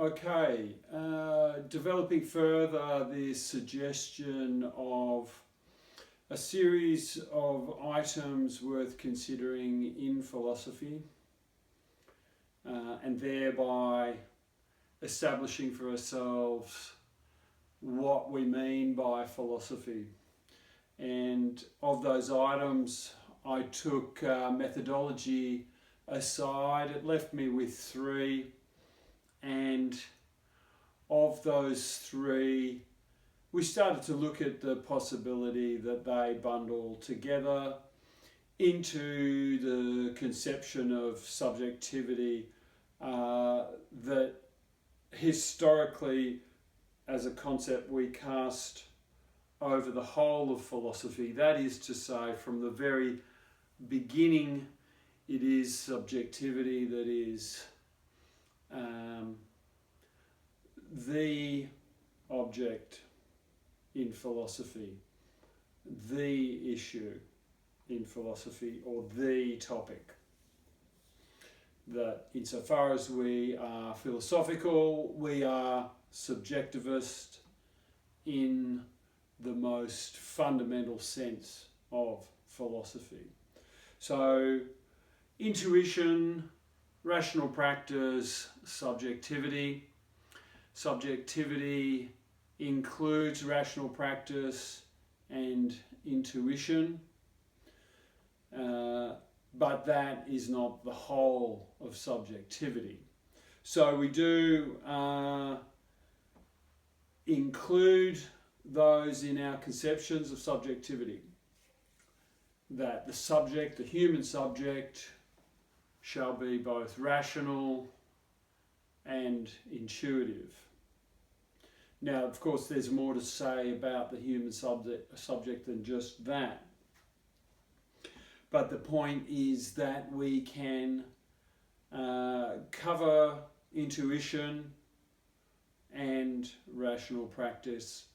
Okay, developing further this suggestion of a series of items worth considering in philosophy, and thereby establishing for ourselves what we mean by philosophy. And of those items, I took methodology aside. It left me with three, and of those three, we started to look at the possibility that they bundle together into the conception of subjectivity that historically, as a concept, we cast over the whole of philosophy. That is to say, from the very beginning, it is subjectivity that is the object in philosophy, the issue in philosophy, or the topic. That insofar as we are philosophical, we are subjectivist in the most fundamental sense of philosophy. So, intuition, rational practice, subjectivity. Subjectivity includes rational practice and intuition, but that is not the whole of subjectivity. So we do include those in our conceptions of subjectivity, that the subject, the human subject, shall be both rational and intuitive. Now, of course, there's more to say about the human subject than just that. But the point is that we can cover intuition and rational practice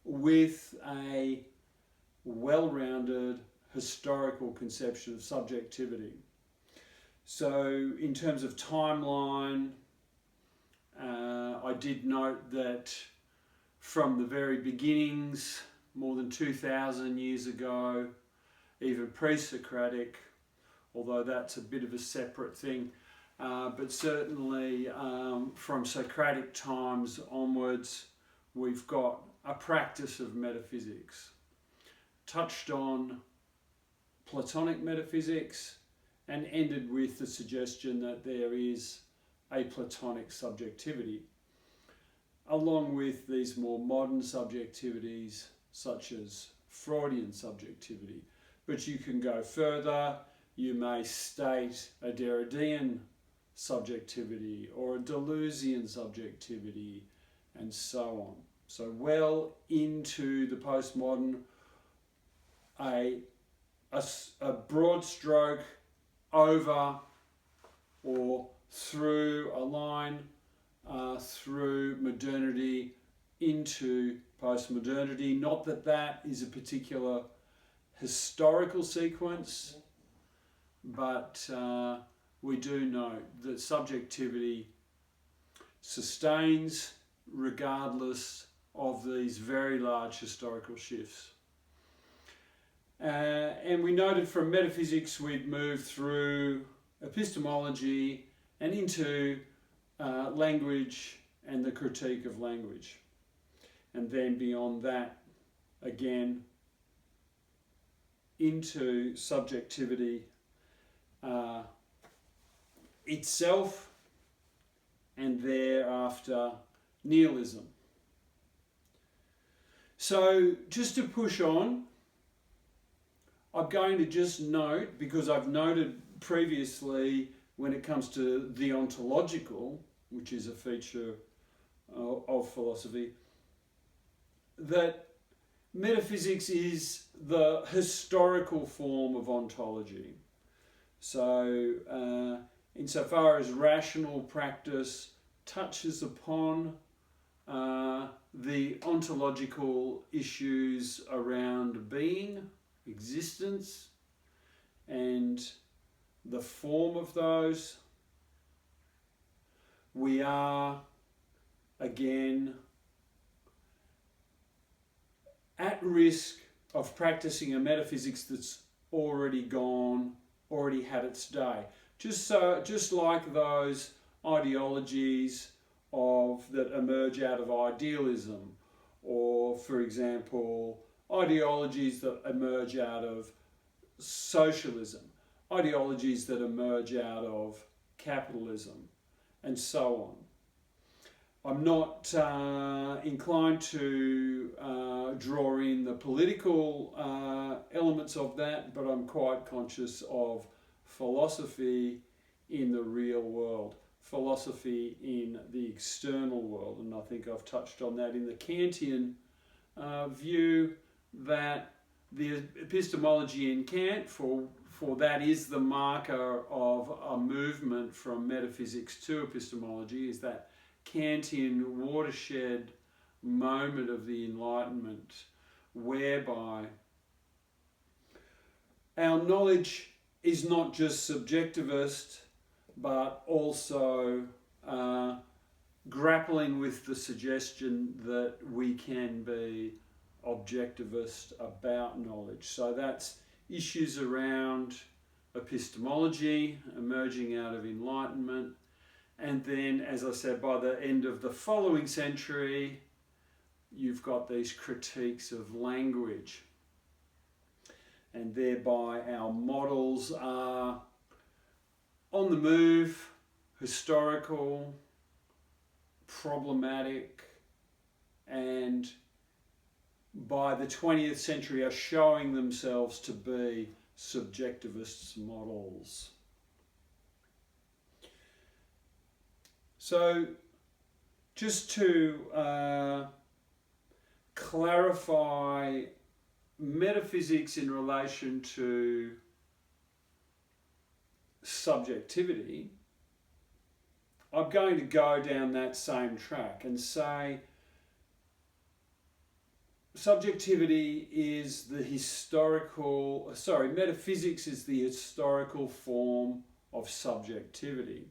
with a well-rounded historical conception of subjectivity. So in terms of timeline, I did note that from the very beginnings, more than 2,000 years ago, even pre-Socratic, although that's a bit of a separate thing, but certainly from Socratic times onwards, we've got a practice of metaphysics. Touched on Platonic metaphysics and ended with the suggestion that there is a Platonic subjectivity, along with these more modern subjectivities such as Freudian subjectivity. But you can go further. You may state a Derridean subjectivity or a Deleuzian subjectivity, and so on. So well into the postmodern, a broad stroke over or through a line through modernity into postmodernity. Not that that is a particular historical sequence, but we do note that subjectivity sustains regardless of these very large historical shifts. And we noted from metaphysics we'd moved through epistemology and into language and the critique of language. And then beyond that, again, into subjectivity itself, and thereafter nihilism. So just to push on, I'm going to just note, because I've noted previously when it comes to the ontological, which is a feature of philosophy, that metaphysics is the historical form of ontology. So insofar as rational practice touches upon the ontological issues around being, existence, and the form of those, we are again, at risk of practicing a metaphysics that's already gone, already had its day. Just like those ideologies that emerge out of idealism, or, for example, ideologies that emerge out of socialism, ideologies that emerge out of capitalism, and so on. I'm not inclined to draw in the political elements of that, but I'm quite conscious of philosophy in the real world, philosophy in the external world, and I think I've touched on that in the Kantian view, that the epistemology in Kant, for that is the marker of a movement from metaphysics to epistemology, is that Kantian watershed moment of the Enlightenment, whereby our knowledge is not just subjectivist, but also grappling with the suggestion that we can be objectivist about knowledge. So that's issues around epistemology emerging out of Enlightenment. And then, as I said, by the end of the following century, you've got these critiques of language. And thereby our models are on the move, historical, problematic, and by the 20th century are showing themselves to be subjectivist models. So, just to clarify metaphysics in relation to subjectivity, I'm going to go down that same track and say subjectivity is the metaphysics is the historical form of subjectivity.